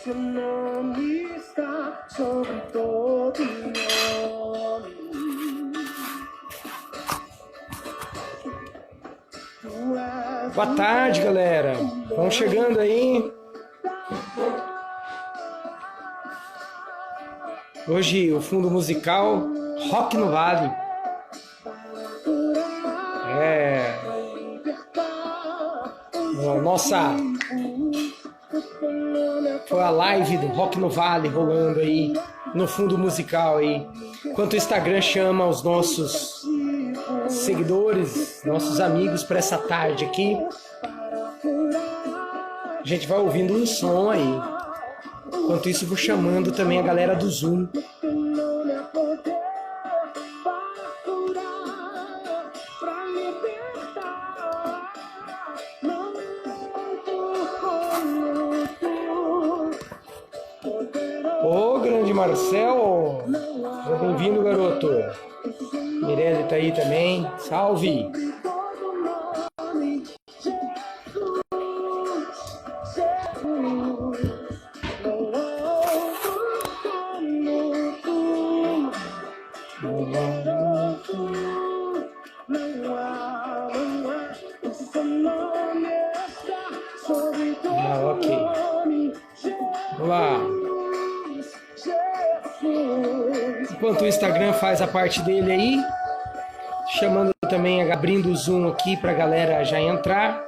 Seu nome está sobre todo nome. Boa tarde, galera. Vamos chegando aí. Hoje o fundo musical Rock no Vale. Foi a live do Rock no Vale rolando aí no fundo musical aí. Enquanto o Instagram chama os nossos seguidores, nossos amigos para essa tarde aqui, a gente vai ouvindo um som aí. Enquanto isso, vou chamando também a galera do Zoom. Ô, grande Marcel! Seja bem-vindo, garoto. Mirelle tá aí também. Salve! Ok. Vamos lá. Enquanto o Instagram faz a parte dele aí, chamando também, abrindo o Zoom aqui para a galera já entrar.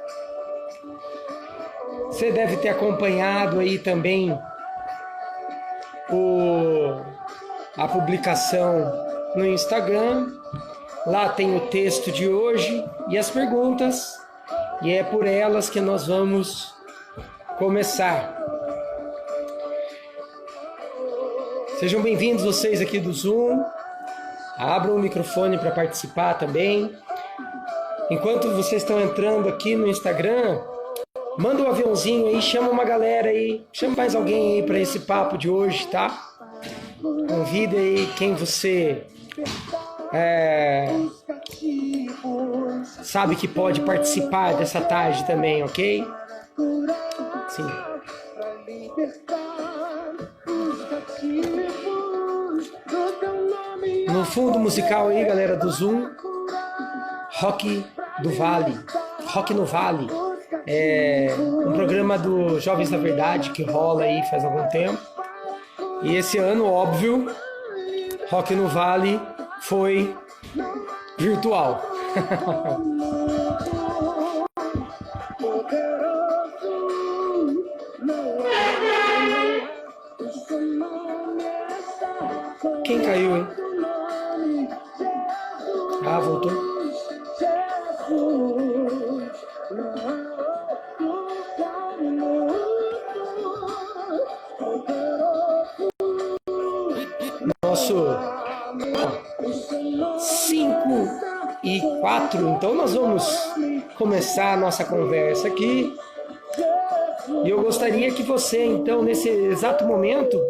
Você deve ter acompanhado aí também a publicação no Instagram. Lá tem o texto de hoje e as perguntas, e é por elas que nós vamos começar. Sejam bem-vindos vocês aqui do Zoom. Abram o microfone para participar também. Enquanto vocês estão entrando aqui no Instagram, manda um aviãozinho aí, chama uma galera aí, chama mais alguém aí para esse papo de hoje, tá? Convida aí quem você sabe que pode participar dessa tarde também, ok? Sim. No fundo musical aí, galera do Zoom, Rock do Vale, Rock no Vale, é um programa do Jovens da Verdade que rola aí faz algum tempo. E esse ano, óbvio, Rock no Vale foi virtual. Quem caiu, hein? Ah, voltou. Nosso 5:04, então nós vamos começar a nossa conversa aqui. E eu gostaria que você, então, nesse exato momento,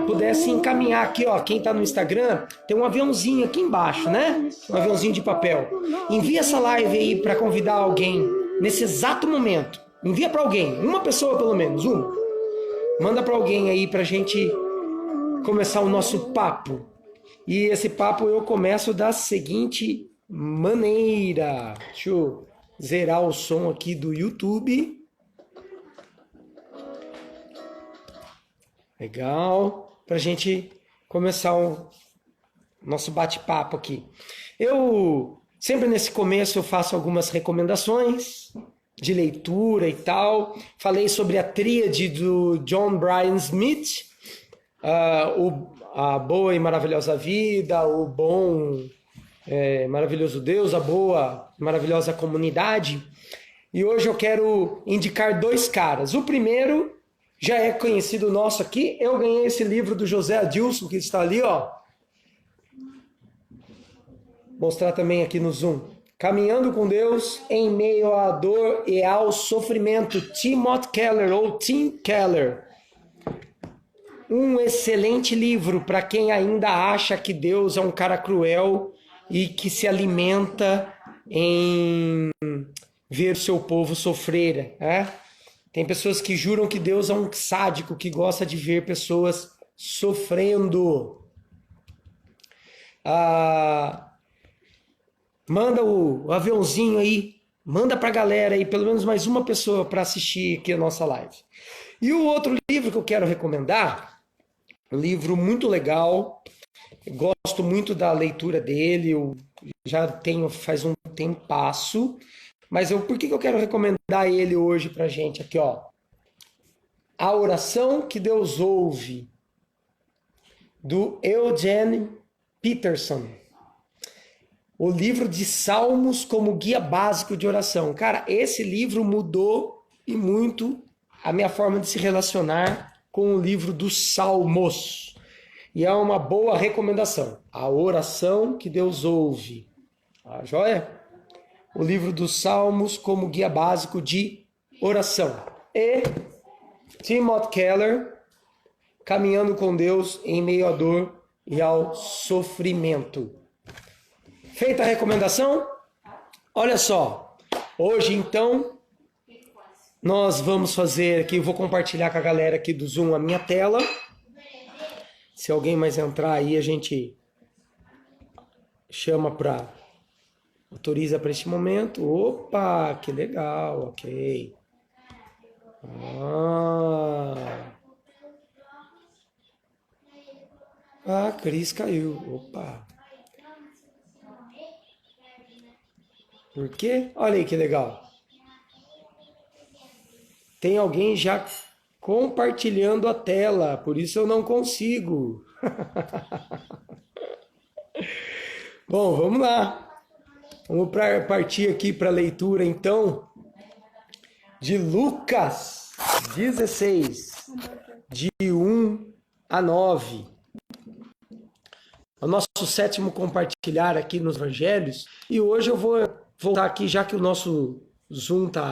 pudesse encaminhar aqui, ó, quem está no Instagram, tem um aviãozinho aqui embaixo, né? Um aviãozinho de papel. Envia essa live aí para convidar alguém nesse exato momento. Envia para alguém, uma pessoa pelo menos, uma. Manda para alguém aí para a gente começar o nosso papo. E esse papo eu começo da seguinte maneira. Deixa eu zerar o som aqui do YouTube. Legal, para a gente começar o nosso bate-papo aqui. Eu, sempre nesse começo, eu faço algumas recomendações de leitura e tal. Falei sobre a tríade do John Bryan Smith, a boa e maravilhosa vida, o bom maravilhoso Deus, a boa e maravilhosa comunidade. E hoje eu quero indicar dois caras. O primeiro já é conhecido nosso aqui. Eu ganhei esse livro do José Adilson, que está ali, ó. Mostrar também aqui no Zoom. Caminhando com Deus em meio à dor e ao sofrimento. Timothy Keller, ou Tim Keller. Um excelente livro para quem ainda acha que Deus é um cara cruel e que se alimenta em ver o seu povo sofrer, né? Tem pessoas que juram que Deus é um sádico que gosta de ver pessoas sofrendo. Manda o aviãozinho aí, manda pra galera aí, pelo menos mais uma pessoa para assistir aqui a nossa live. E o outro livro que eu quero recomendar, um livro muito legal, gosto muito da leitura dele, eu já tenho faz um tempasso, mas por que eu quero recomendar ele hoje pra gente aqui, ó? A Oração que Deus Ouve, do Eugene Peterson. O livro de Salmos como guia básico de oração. Cara, esse livro mudou e muito a minha forma de se relacionar com o livro dos Salmos. E é uma boa recomendação. A Oração que Deus Ouve. Tá joia? O livro dos Salmos como guia básico de oração. E Timothy Keller, Caminhando com Deus em meio à dor e ao sofrimento. Feita a recomendação? Olha só. Hoje, então, nós vamos fazer aqui, eu vou compartilhar com a galera aqui do Zoom a minha tela. Se alguém mais entrar aí, a gente chama para... autoriza para este momento. Opa, que legal, ok. A Cris caiu. Opa. Por quê? Olha aí que legal. Tem alguém já compartilhando a tela, por isso eu não consigo. Bom, vamos lá. Vamos partir aqui para a leitura, então, de Lucas 16, de 1 a 9. O nosso sétimo compartilhar aqui nos Evangelhos. E hoje eu vou voltar aqui, já que o nosso Zoom está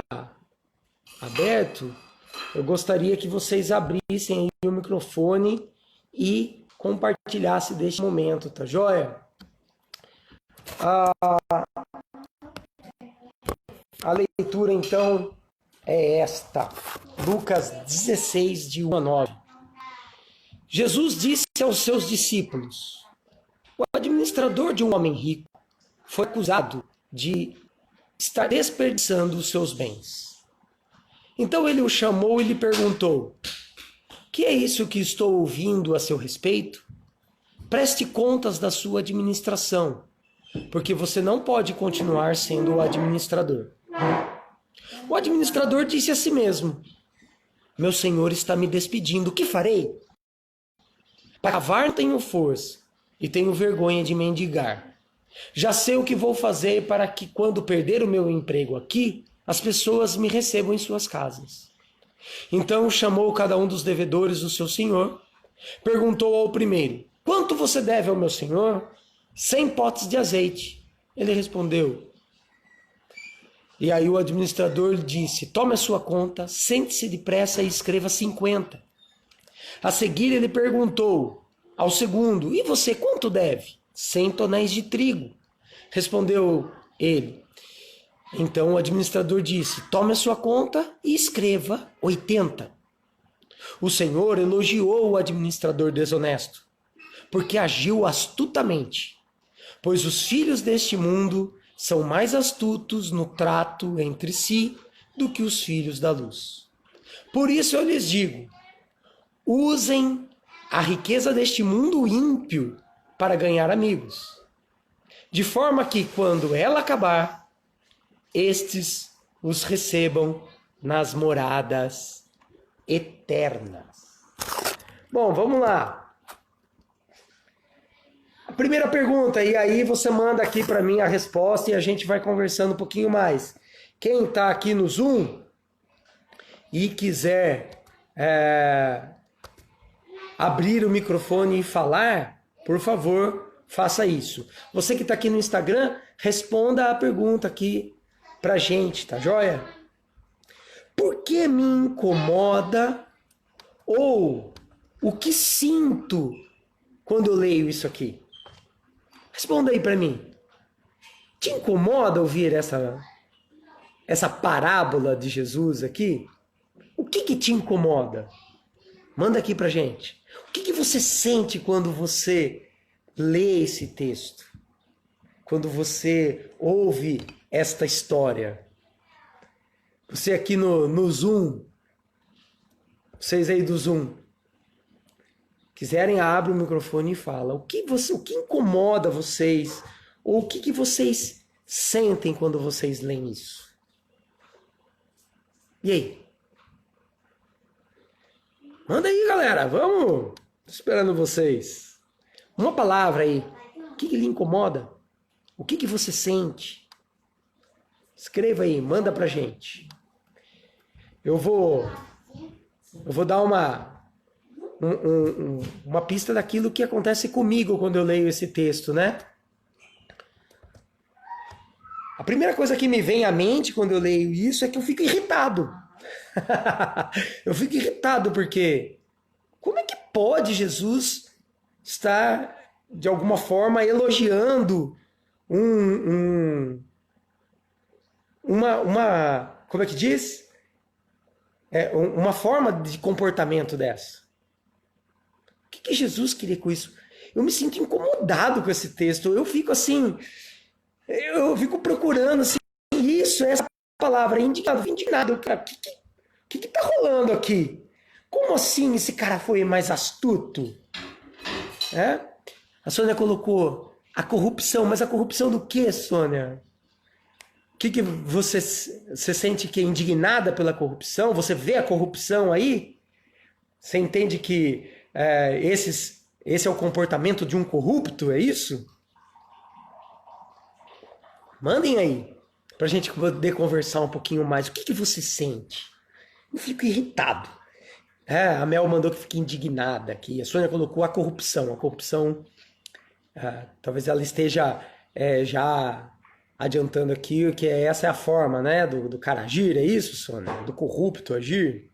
aberto, eu gostaria que vocês abrissem aí o microfone e compartilhassem deste momento, tá joia? A leitura, então, é esta. Lucas 16, de 1 a 9. Jesus disse aos seus discípulos: o administrador de um homem rico foi acusado de estar desperdiçando os seus bens. Então ele o chamou e lhe perguntou: que é isso que estou ouvindo a seu respeito? Preste contas da sua administração, porque você não pode continuar sendo o administrador. O administrador disse a si mesmo: meu senhor está me despedindo, o que farei? Para cavar não tenho força e tenho vergonha de mendigar. Já sei o que vou fazer para que, quando perder o meu emprego aqui, as pessoas me recebam em suas casas. Então chamou cada um dos devedores do seu senhor, perguntou ao primeiro: quanto você deve ao meu senhor? 100 potes de azeite. Ele respondeu. E aí o administrador disse: tome a sua conta, sente-se depressa e escreva 50. A seguir ele perguntou ao segundo: e você quanto deve? 100 tonéis de trigo. Respondeu ele. Então o administrador disse: tome a sua conta e escreva 80. O Senhor elogiou o administrador desonesto, porque agiu astutamente, pois os filhos deste mundo são mais astutos no trato entre si do que os filhos da luz. Por isso eu lhes digo: usem a riqueza deste mundo ímpio para ganhar amigos, de forma que, quando ela acabar, estes os recebam nas moradas eternas. Bom, vamos lá. A primeira pergunta, e aí você manda aqui para mim a resposta e a gente vai conversando um pouquinho mais. Quem está aqui no Zoom e quiser abrir o microfone e falar, por favor, faça isso. Você que está aqui no Instagram, responda a pergunta aqui pra gente, tá joia? Por que me incomoda ou o que sinto quando eu leio isso aqui? Responda aí pra mim. Te incomoda ouvir essa parábola de Jesus aqui? O que te incomoda? Manda aqui pra gente. O que você sente quando você lê esse texto? Quando você ouve esta história? Você aqui no Zoom, vocês aí do Zoom, quiserem, abre o microfone e fala. O que incomoda vocês? Ou o que vocês sentem quando vocês leem isso? E aí? Manda aí, galera. Vamos. Tô esperando vocês. Uma palavra aí. O que lhe incomoda? O que você sente? Escreva aí, manda pra gente. Eu vou dar uma pista daquilo que acontece comigo quando eu leio esse texto, né? A primeira coisa que me vem à mente quando eu leio isso é que eu fico irritado. Eu fico irritado porque como é que pode Jesus estar, de alguma forma, elogiando como é que diz? Uma forma de comportamento dessa. O que Jesus queria com isso? Eu me sinto incomodado com esse texto. Eu fico assim, eu fico procurando assim, essa palavra, indignado. Cara, o que tá rolando aqui? Como assim esse cara foi mais astuto? A Sônia colocou a corrupção, mas a corrupção do quê, Sônia? O que você sente que é indignada pela corrupção? Você vê a corrupção aí? Você entende que esse é o comportamento de um corrupto, é isso? Mandem aí, pra gente poder conversar um pouquinho mais. O que você sente? Eu fico irritado. A Mel mandou que fique indignada aqui. A Sônia colocou a corrupção. A corrupção, talvez ela esteja já adiantando aqui que essa é a forma, né, do cara agir, é isso, Sônia? Do corrupto agir.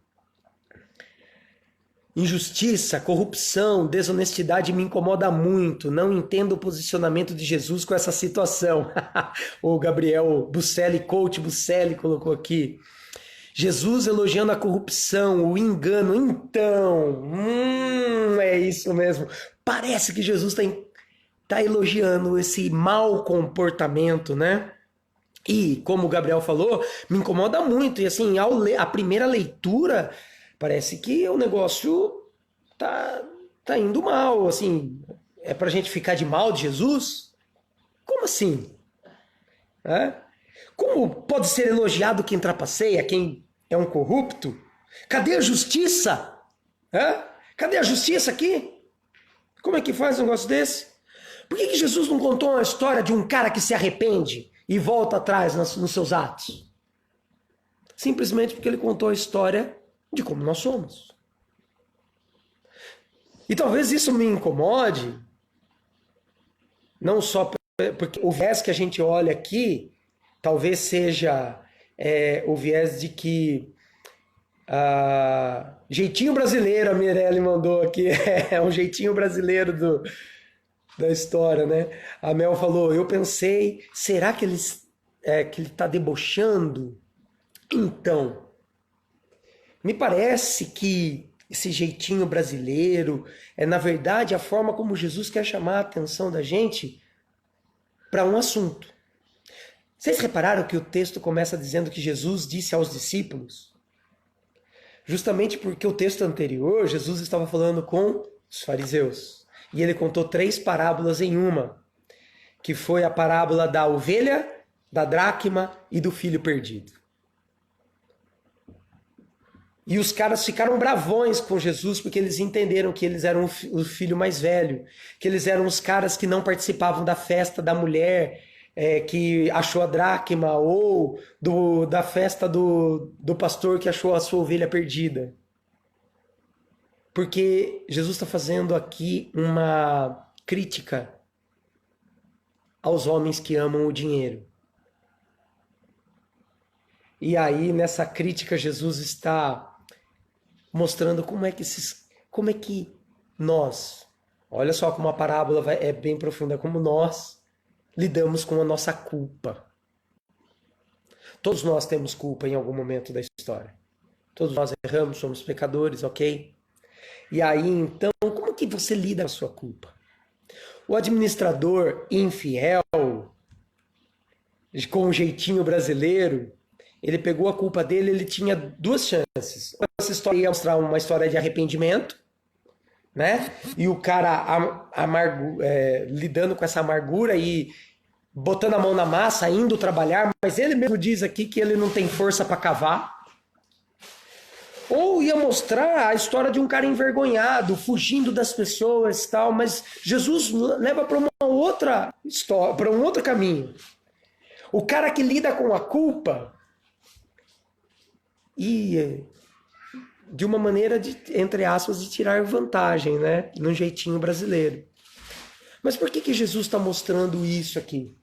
Injustiça, corrupção, desonestidade me incomoda muito. Não entendo o posicionamento de Jesus com essa situação. O Gabriel Busselli, coach Busselli, colocou aqui. Jesus elogiando a corrupção, o engano. Então, é isso mesmo. Parece que Jesus está elogiando esse mau comportamento, né? E, como o Gabriel falou, me incomoda muito. E assim, a primeira leitura, parece que o negócio tá indo mal. Assim, é pra gente ficar de mal de Jesus? Como assim? Como pode ser elogiado quem trapaceia, quem é um corrupto? Cadê a justiça? Cadê a justiça aqui? Como é que faz um negócio desse? Por que Jesus não contou uma história de um cara que se arrepende e volta atrás nos seus atos? Simplesmente porque ele contou a história de como nós somos. E talvez isso me incomode, não só porque o viés que a gente olha aqui, talvez seja o viés de que jeitinho brasileiro, a Mirelle mandou aqui, é um jeitinho brasileiro da história, né? A Mel falou, eu pensei, será que ele está debochando? Então, me parece que esse jeitinho brasileiro é, na verdade, a forma como Jesus quer chamar a atenção da gente para um assunto. Vocês repararam que o texto começa dizendo que Jesus disse aos discípulos? Justamente porque o texto anterior, Jesus estava falando com os fariseus. E ele contou 3 parábolas em uma, que foi a parábola da ovelha, da dracma e do filho perdido. E os caras ficaram bravões com Jesus porque eles entenderam que eles eram o filho mais velho, que eles eram os caras que não participavam da festa da mulher que achou a dracma ou da festa do pastor que achou a sua ovelha perdida. Porque Jesus está fazendo aqui uma crítica aos homens que amam o dinheiro. E aí, nessa crítica, Jesus está mostrando como é que nós, olha só como a parábola é bem profunda, como nós lidamos com a nossa culpa. Todos nós temos culpa em algum momento da história. Todos nós erramos, somos pecadores, ok? E aí, então, como que você lida com a sua culpa? O administrador infiel, com um jeitinho brasileiro, ele pegou a culpa dele, ele tinha duas chances. Essa história ia mostrar uma história de arrependimento, né? E o cara lidando com essa amargura e botando a mão na massa, indo trabalhar, mas ele mesmo diz aqui que ele não tem força para cavar. Ou ia mostrar a história de um cara envergonhado, fugindo das pessoas e tal, mas Jesus leva para uma outra história, para um outro caminho. O cara que lida com a culpa e de uma maneira de, entre aspas, de tirar vantagem, né? Num jeitinho brasileiro. Mas por que Jesus está mostrando isso aqui?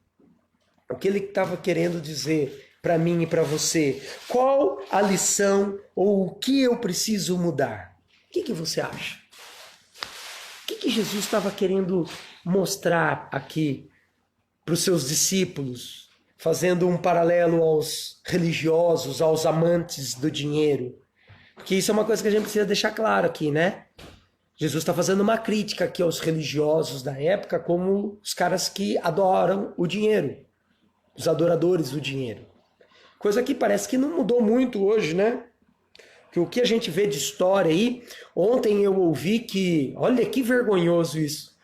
O que ele estava querendo dizer para mim e para você? Qual a lição ou o que eu preciso mudar? O que você acha? O que Jesus estava querendo mostrar aqui para os seus discípulos, fazendo um paralelo aos religiosos, aos amantes do dinheiro? Porque isso é uma coisa que a gente precisa deixar claro aqui, né? Jesus está fazendo uma crítica aqui aos religiosos da época como os caras que adoram o dinheiro, os adoradores do dinheiro. Coisa que parece que não mudou muito hoje, né? Que o que a gente vê de história aí... Ontem eu ouvi que... Olha que vergonhoso isso.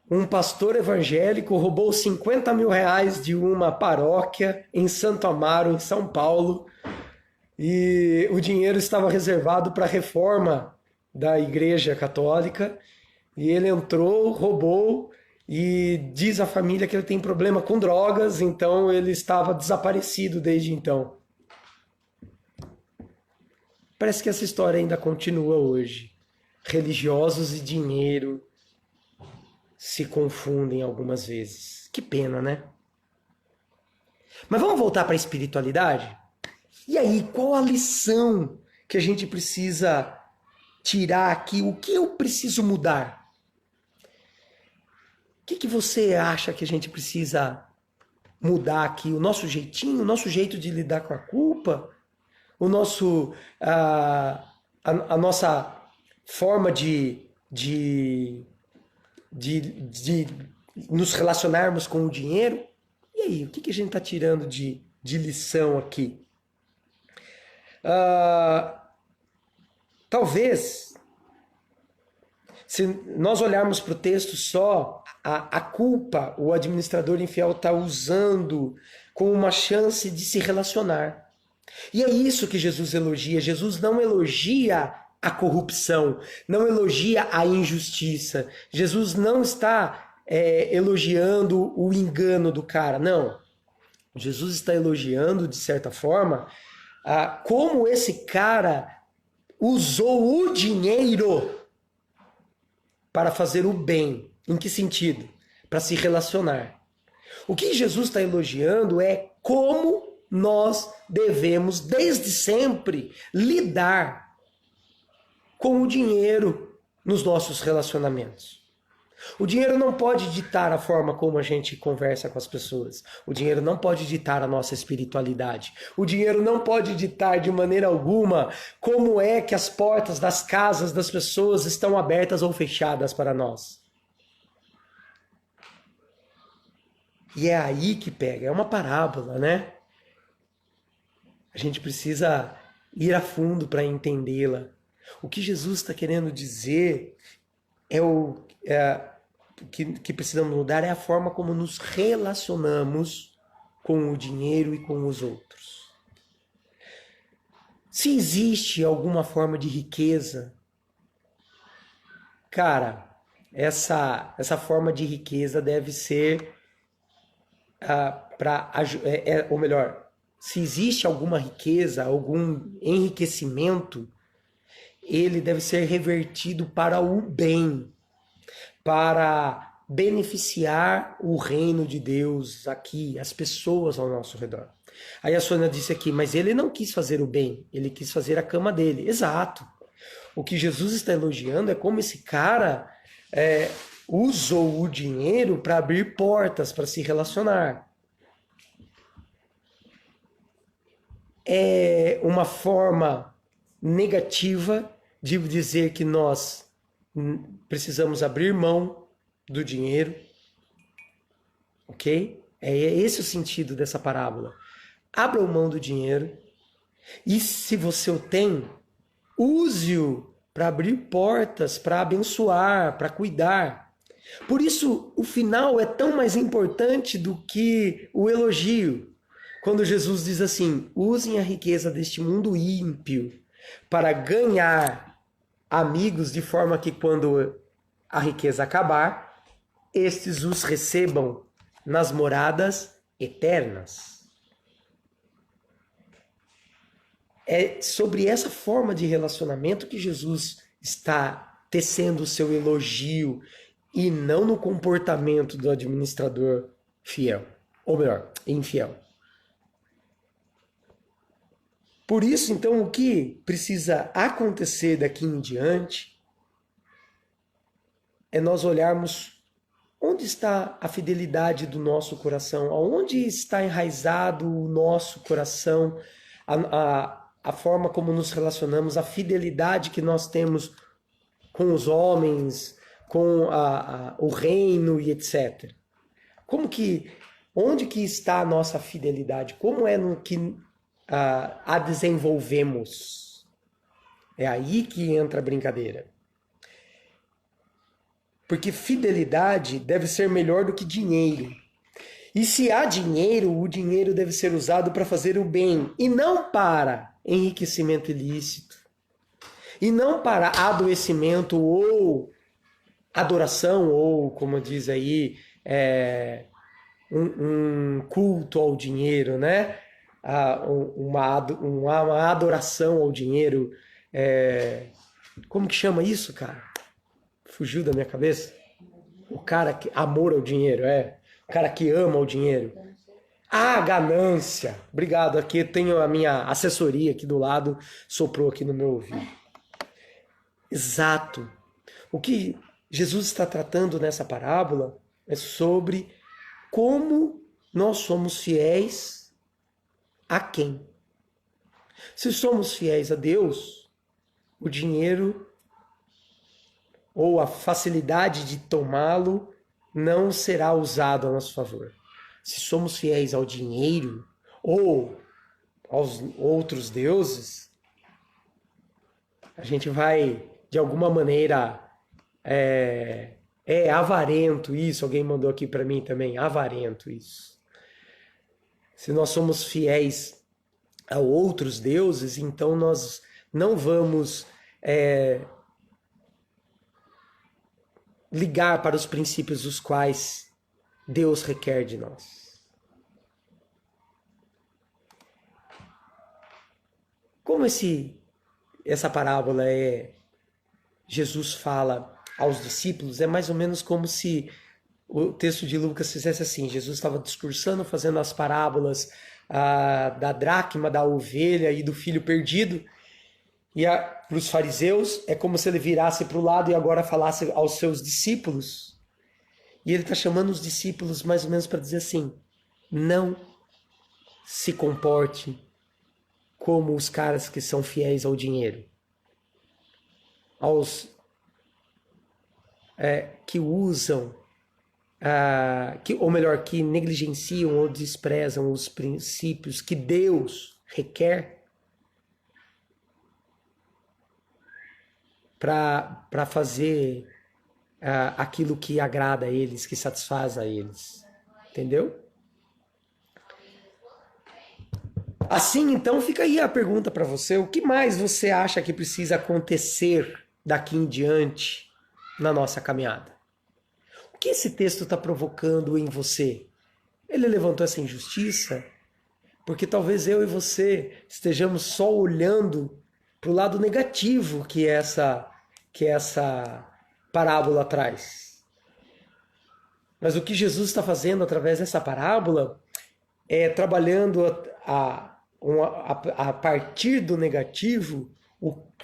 Um pastor evangélico roubou 50 mil reais de uma paróquia em Santo Amaro, em São Paulo. E o dinheiro estava reservado para a reforma da Igreja Católica. E ele entrou, roubou... E diz a família que ele tem problema com drogas, então ele estava desaparecido desde então. Parece que essa história ainda continua hoje. Religiosos e dinheiro se confundem algumas vezes. Que pena, né? Mas vamos voltar para a espiritualidade? E aí, qual a lição que a gente precisa tirar aqui? O que eu preciso mudar? O que você acha que a gente precisa mudar aqui? O nosso jeitinho, o nosso jeito de lidar com a culpa? A nossa forma de nos relacionarmos com o dinheiro? E aí, o que a gente está tirando de lição aqui? Talvez, se nós olharmos para o texto só, a culpa, o administrador infiel está usando como uma chance de se relacionar. E é isso que Jesus elogia. Jesus não elogia a corrupção, não elogia a injustiça. Jesus não está elogiando o engano do cara, não. Jesus está elogiando, de certa forma, como esse cara usou o dinheiro para fazer o bem. Em que sentido? Para se relacionar. O que Jesus está elogiando é como nós devemos, desde sempre, lidar com o dinheiro nos nossos relacionamentos. O dinheiro não pode ditar a forma como a gente conversa com as pessoas. O dinheiro não pode ditar a nossa espiritualidade. O dinheiro não pode ditar de maneira alguma como é que as portas das casas das pessoas estão abertas ou fechadas para nós. E é aí que pega, é uma parábola, né? A gente precisa ir a fundo para entendê-la. O que Jesus está querendo dizer que precisamos mudar é a forma como nos relacionamos com o dinheiro e com os outros. Se existe alguma forma de riqueza, cara, essa forma de riqueza deve ser ou melhor, se existe alguma riqueza, algum enriquecimento, ele deve ser revertido para o bem, para beneficiar o reino de Deus aqui, as pessoas ao nosso redor. Aí a Sônia disse aqui, mas ele não quis fazer o bem, ele quis fazer a cama dele. Exato. O que Jesus está elogiando é como esse cara usou o dinheiro para abrir portas, para se relacionar. É uma forma negativa de dizer que nós precisamos abrir mão do dinheiro, ok? É esse o sentido dessa parábola. Abra mão do dinheiro e, se você o tem, use-o para abrir portas, para abençoar, para cuidar. Por isso, o final é tão mais importante do que o elogio. Quando Jesus diz assim: usem a riqueza deste mundo ímpio para ganhar amigos, de forma que quando a riqueza acabar, estes os recebam nas moradas eternas. É sobre essa forma de relacionamento que Jesus está tecendo o seu elogio, e não no comportamento do administrador fiel, ou melhor, infiel. Por isso, então, o que precisa acontecer daqui em diante é nós olharmos onde está a fidelidade do nosso coração, aonde está enraizado o nosso coração, a forma como nos relacionamos, a fidelidade que nós temos com os homens, com o reino e etc. Onde que está a nossa fidelidade? Como é no que a desenvolvemos? É aí que entra a brincadeira. Porque fidelidade deve ser melhor do que dinheiro. E se há dinheiro, o dinheiro deve ser usado para fazer o bem, e não para enriquecimento ilícito, e não para adoecimento ou adoração, ou, como diz aí, um culto ao dinheiro, né? Uma adoração ao dinheiro. Como que chama isso, cara? Fugiu da minha cabeça? O cara que... Amor ao dinheiro, O cara que ama o dinheiro. Ganância. Obrigado, aqui tenho a minha assessoria aqui do lado, soprou aqui no meu ouvido. Exato. O que Jesus está tratando nessa parábola é sobre como nós somos fiéis a quem? Se somos fiéis a Deus, o dinheiro ou a facilidade de tomá-lo não será usado a nosso favor. Se somos fiéis ao dinheiro ou aos outros deuses, a gente vai, de alguma maneira, avarento isso. Alguém mandou aqui para mim também, avarento isso. Se nós somos fiéis a outros deuses, então nós não vamos ligar para os princípios os quais Deus requer de nós. Como essa parábola Jesus fala aos discípulos, é mais ou menos como se o texto de Lucas fizesse assim: Jesus estava discursando, fazendo as parábolas da dracma, da ovelha e do filho perdido, e para os fariseus é como se ele virasse para o lado e agora falasse aos seus discípulos. E ele está chamando os discípulos mais ou menos para dizer assim: não se comporte como os caras que são fiéis ao dinheiro, que usam, ou melhor, que negligenciam ou desprezam os princípios que Deus requer para fazer aquilo que agrada a eles, que satisfaz a eles. Entendeu? Assim, então, fica aí a pergunta para você: o que mais você acha que precisa acontecer daqui em diante na nossa caminhada? O que esse texto está provocando em você? Ele levantou essa injustiça porque talvez eu e você estejamos só olhando para o lado negativo que essa parábola traz. Mas o que Jesus está fazendo através dessa parábola é trabalhando a partir do negativo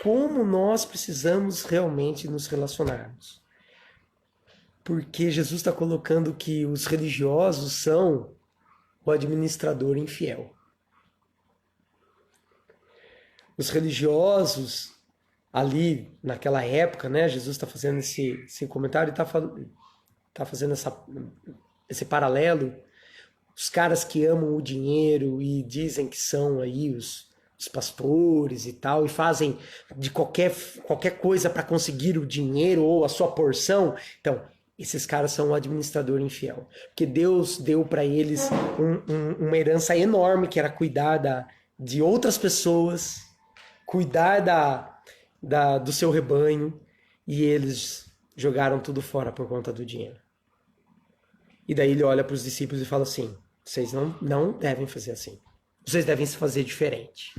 como nós precisamos realmente nos relacionarmos. Porque Jesus está colocando que os religiosos são o administrador infiel. Os religiosos, ali naquela época, né, Jesus está fazendo esse comentário e está fazendo esse paralelo. Os caras que amam o dinheiro e dizem que são aí os pastores e tal, e fazem de qualquer coisa para conseguir o dinheiro ou a sua porção. Então, esses caras são o administrador infiel. Porque Deus deu para eles uma herança enorme, que era cuidar de outras pessoas, cuidar do seu rebanho, e eles jogaram tudo fora por conta do dinheiro. E daí ele olha para os discípulos e fala assim: vocês não devem fazer assim. Vocês devem se fazer diferente.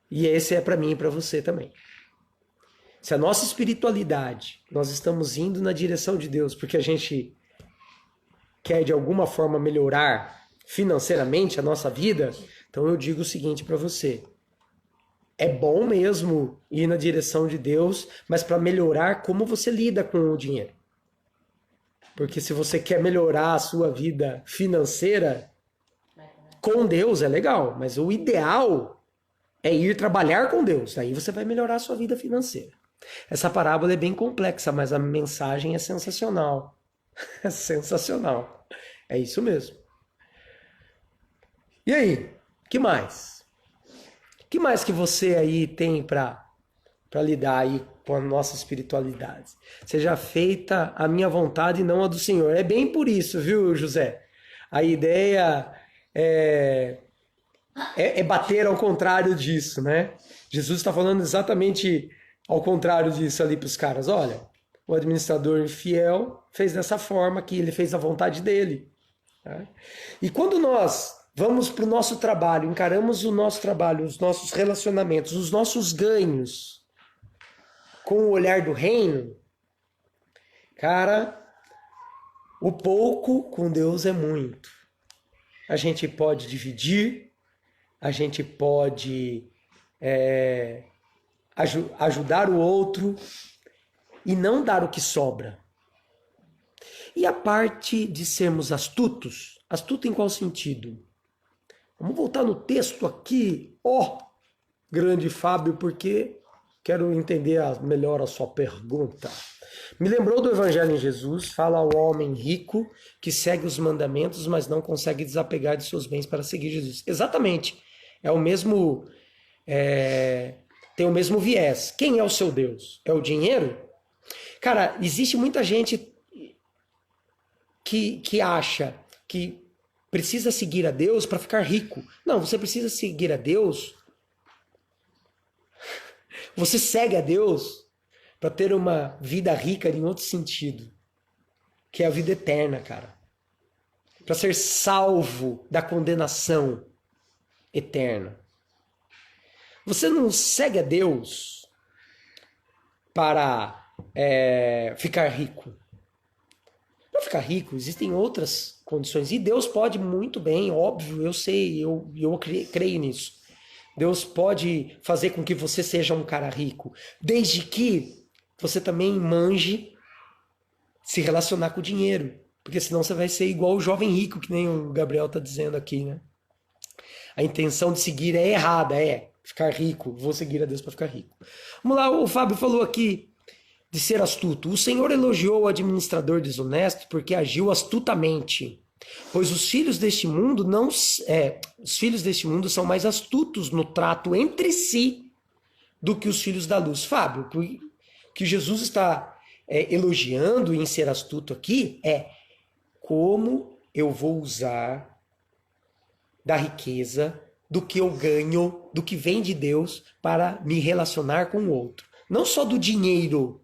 E esse é para mim e para você também. Se a nossa espiritualidade, nós estamos indo na direção de Deus porque a gente quer de alguma forma melhorar financeiramente a nossa vida, então eu digo o seguinte para você: é bom mesmo ir na direção de Deus, mas para melhorar como você lida com o dinheiro. Porque se você quer melhorar a sua vida financeira, com Deus é legal, mas o ideal é ir trabalhar com Deus. Daí você vai melhorar a sua vida financeira. Essa parábola é bem complexa, mas a mensagem é sensacional. É sensacional. É isso mesmo. E aí, que mais? Que mais que você aí tem para lidar aí com a nossa espiritualidade? Seja feita a minha vontade e não a do Senhor. É bem por isso, viu, José? A ideia é bater ao contrário disso, né? Jesus está falando exatamente ao contrário disso ali para os caras. Olha, o administrador infiel fez dessa forma que ele fez a vontade dele. Tá? E quando nós vamos para o nosso trabalho, encaramos o nosso trabalho, os nossos relacionamentos, os nossos ganhos com o olhar do reino, cara, o pouco com Deus é muito. A gente pode dividir, a gente pode ajudar o outro e não dar o que sobra. E a parte de sermos astutos, astuto em qual sentido? Vamos voltar no texto aqui, grande Fábio, porque quero entender melhor a sua pergunta. Me lembrou do Evangelho em Jesus, fala ao homem rico que segue os mandamentos, mas não consegue desapegar de seus bens para seguir Jesus. Exatamente. É o mesmo, tem o mesmo viés. Quem é o seu Deus? É o dinheiro? Cara, existe muita gente que acha que precisa seguir a Deus para ficar rico. Não, você precisa seguir a Deus. Você segue a Deus para ter uma vida rica em outro sentido, que é a vida eterna, cara. Para ser salvo da condenação eterna. Você não segue a Deus para ficar rico. Para ficar rico, existem outras condições. E Deus pode muito bem, óbvio, eu sei, eu creio nisso. Deus pode fazer com que você seja um cara rico, desde que você também manje se relacionar com o dinheiro. Porque senão você vai ser igual o jovem rico, que nem o Gabriel está dizendo aqui, né? A intenção de seguir é errada, ficar rico. Vou seguir a Deus para ficar rico. Vamos lá, o Fábio falou aqui de ser astuto. O Senhor elogiou o administrador desonesto porque agiu astutamente. Pois os filhos deste mundo são mais astutos no trato entre si do que os filhos da luz. Fábio, o que Jesus está elogiando em ser astuto aqui é como eu vou usar da riqueza, do que eu ganho, do que vem de Deus para me relacionar com o outro. Não só do dinheiro,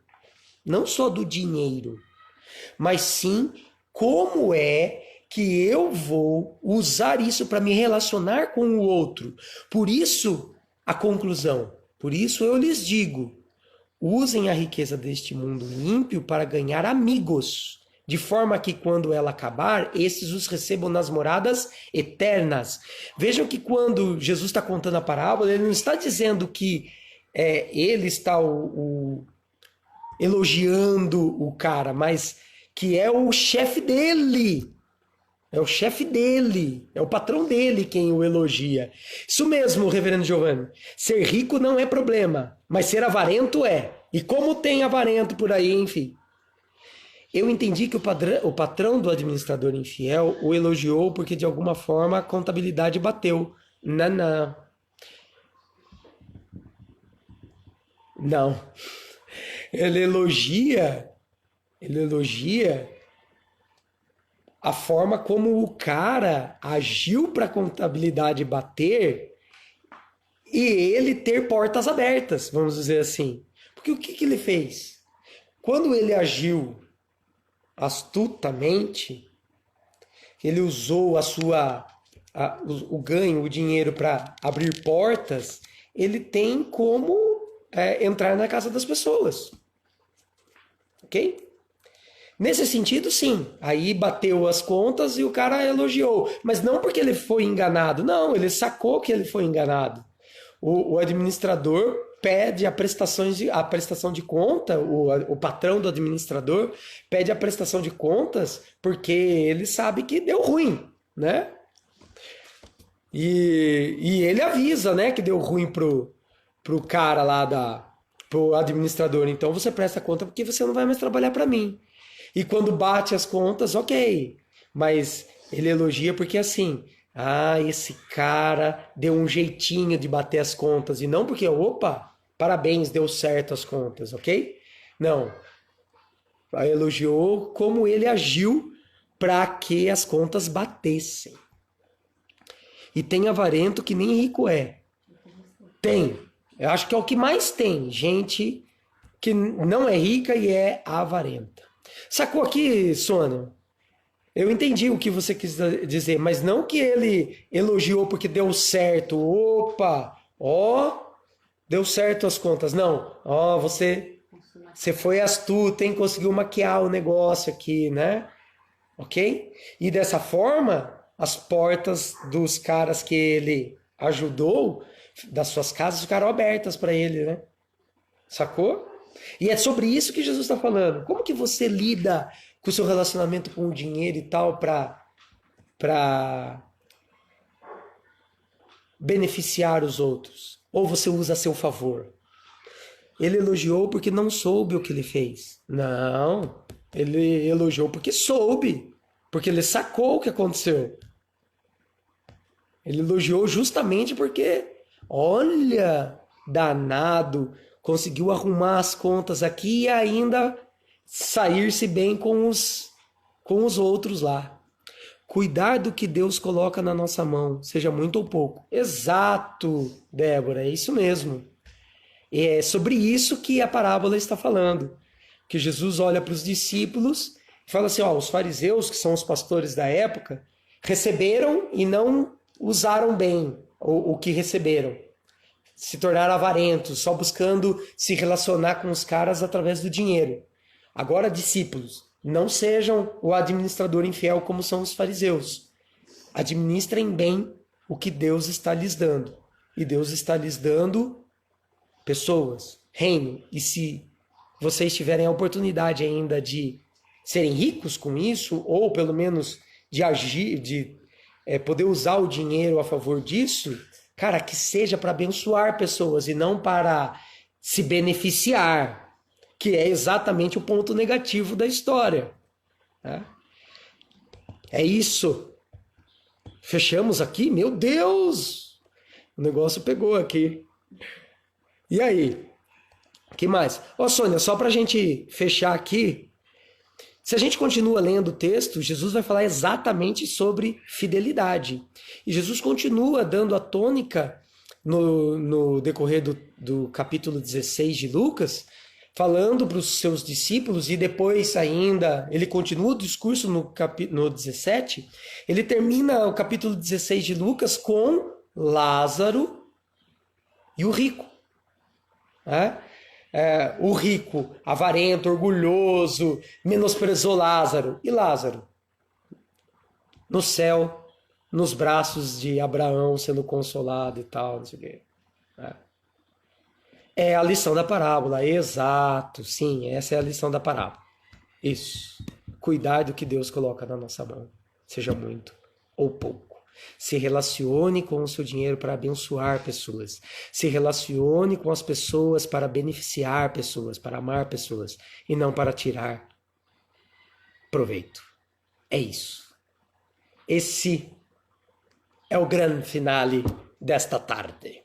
mas sim como é que eu vou usar isso para me relacionar com o outro. Por isso, a conclusão. Por isso eu lhes digo, usem a riqueza deste mundo ímpio para ganhar amigos, de forma que quando ela acabar, esses os recebam nas moradas eternas. Vejam que quando Jesus está contando a parábola, ele não está dizendo que ele está elogiando o cara, mas que é o chefe dele. É o chefe dele, é o patrão dele quem o elogia. Isso mesmo, reverendo Giovanni. Ser rico não é problema, mas ser avarento é. E como tem avarento por aí, enfim. Eu entendi que o patrão do administrador infiel o elogiou porque de alguma forma a contabilidade bateu. Não, não. Não. Ele elogia a forma como o cara agiu para a contabilidade bater e ele ter portas abertas, vamos dizer assim. Porque o que ele fez? Quando ele agiu astutamente, ele usou o ganho, o dinheiro para abrir portas, ele tem como entrar na casa das pessoas. Ok? Nesse sentido, sim. Aí bateu as contas e o cara elogiou. Mas não porque ele foi enganado. Não, ele sacou que ele foi enganado. O administrador pede a prestação de conta, o patrão do administrador pede a prestação de contas porque ele sabe que deu ruim, né? E ele avisa, né, que deu ruim pro cara lá pro administrador. Então você presta conta porque você não vai mais trabalhar para mim. E quando bate as contas, ok. Mas ele elogia porque assim, esse cara deu um jeitinho de bater as contas. E não porque, opa, parabéns, deu certo as contas, ok? Não. Elogiou como ele agiu para que as contas batessem. E tem avarento que nem rico é. Tem. Eu acho que é o que mais tem. Gente que não é rica e é avarenta. Sacou aqui, Sônia? Eu entendi o que você quis dizer, mas não que ele elogiou porque deu certo. Opa, deu certo as contas. Não, você foi astuto, hein? Conseguiu maquiar o negócio aqui, né? Ok? E dessa forma, as portas dos caras que ele ajudou, das suas casas, ficaram abertas para ele, né? Sacou? E é sobre isso que Jesus está falando. Como que você lida com o seu relacionamento com o dinheiro e tal para beneficiar os outros? Ou você usa a seu favor? Ele elogiou porque não soube o que ele fez. Não, ele elogiou porque soube, porque ele sacou o que aconteceu. Ele elogiou justamente porque, olha, danado, conseguiu arrumar as contas aqui e ainda sair-se bem com os outros lá. Cuidar do que Deus coloca na nossa mão, seja muito ou pouco. Exato, Débora, é isso mesmo. É sobre isso que a parábola está falando. Que Jesus olha para os discípulos e fala assim, os fariseus, que são os pastores da época, receberam e não usaram bem o que receberam. Se tornaram avarentos, só buscando se relacionar com os caras através do dinheiro. Agora, discípulos, não sejam o administrador infiel como são os fariseus. Administrem bem o que Deus está lhes dando. E Deus está lhes dando pessoas, reino. E se vocês tiverem a oportunidade ainda de serem ricos com isso, ou pelo menos de agir, de poder usar o dinheiro a favor disso, cara, que seja para abençoar pessoas e não para se beneficiar, que é exatamente o ponto negativo da história. Né? É isso. Fechamos aqui? Meu Deus! O negócio pegou aqui. E aí? O que mais? Sônia, só para a gente fechar aqui, se a gente continua lendo o texto, Jesus vai falar exatamente sobre fidelidade. E Jesus continua dando a tônica no decorrer do capítulo 16 de Lucas, falando para os seus discípulos, e depois ainda, ele continua o discurso no 17, ele termina o capítulo 16 de Lucas com Lázaro e o rico. O rico, avarento, orgulhoso, menosprezou Lázaro. E Lázaro? No céu, nos braços de Abraão, sendo consolado e tal, não sei o quê. É a lição da parábola, exato, sim, essa é a lição da parábola. Isso. cuidar do que Deus coloca na nossa mão, seja muito ou pouco. Se relacione com o seu dinheiro para abençoar pessoas. Se relacione com as pessoas para beneficiar pessoas, para amar pessoas e não para tirar proveito. É isso. Esse é o grande finale desta tarde.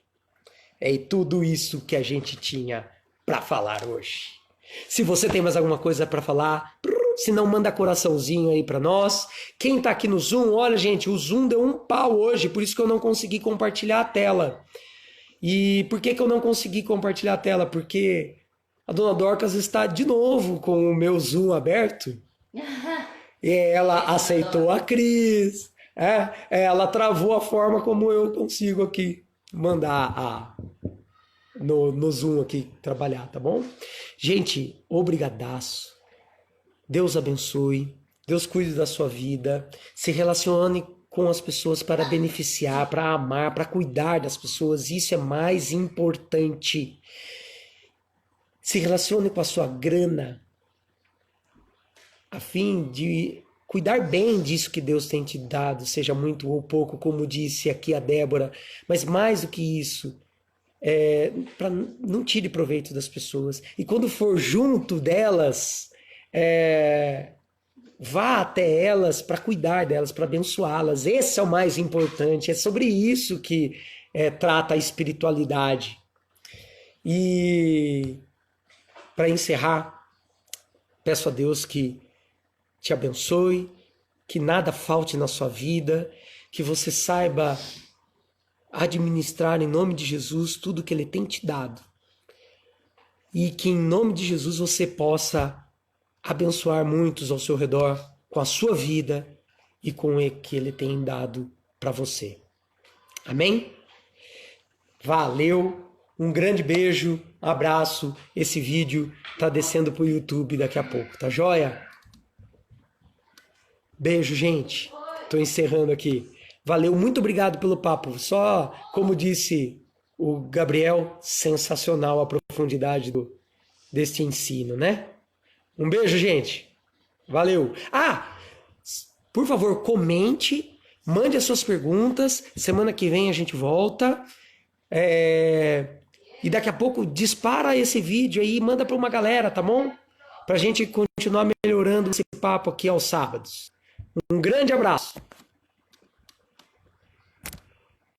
É tudo isso que a gente tinha para falar hoje. Se você tem mais alguma coisa para falar, se não, manda coraçãozinho aí para nós. Quem tá aqui no Zoom, olha gente, o Zoom deu um pau hoje, por isso que eu não consegui compartilhar a tela. E por que eu não consegui compartilhar a tela? Porque a dona Dorcas está de novo com o meu Zoom aberto. E ela aceitou a Cris. Ela travou a forma como eu consigo aqui mandar no Zoom aqui trabalhar, tá bom? Gente, obrigadaço. Deus abençoe, Deus cuide da sua vida, se relacione com as pessoas para beneficiar, para amar, para cuidar das pessoas, isso é mais importante. Se relacione com a sua grana, a fim de cuidar bem disso que Deus tem te dado, seja muito ou pouco, como disse aqui a Débora, mas mais do que isso, para não tire proveito das pessoas. E quando for junto delas, vá até elas para cuidar delas, para abençoá-las. Esse é o mais importante. É sobre isso que trata a espiritualidade. E para encerrar, peço a Deus que te abençoe, que nada falte na sua vida, que você saiba administrar em nome de Jesus tudo que Ele tem te dado. E que em nome de Jesus você possa abençoar muitos ao seu redor com a sua vida e com o que Ele tem dado para você. Amém? Valeu, um grande beijo, um abraço. Esse vídeo tá descendo pro YouTube daqui a pouco, tá joia? Beijo, gente. Tô encerrando aqui. Valeu, muito obrigado pelo papo. Só, como disse o Gabriel, sensacional a profundidade deste ensino, né? Um beijo, gente. Valeu. Por favor, comente, mande as suas perguntas. Semana que vem a gente volta. E daqui a pouco dispara esse vídeo aí e manda para uma galera, tá bom? Pra gente continuar melhorando esse papo aqui aos sábados. Um grande abraço.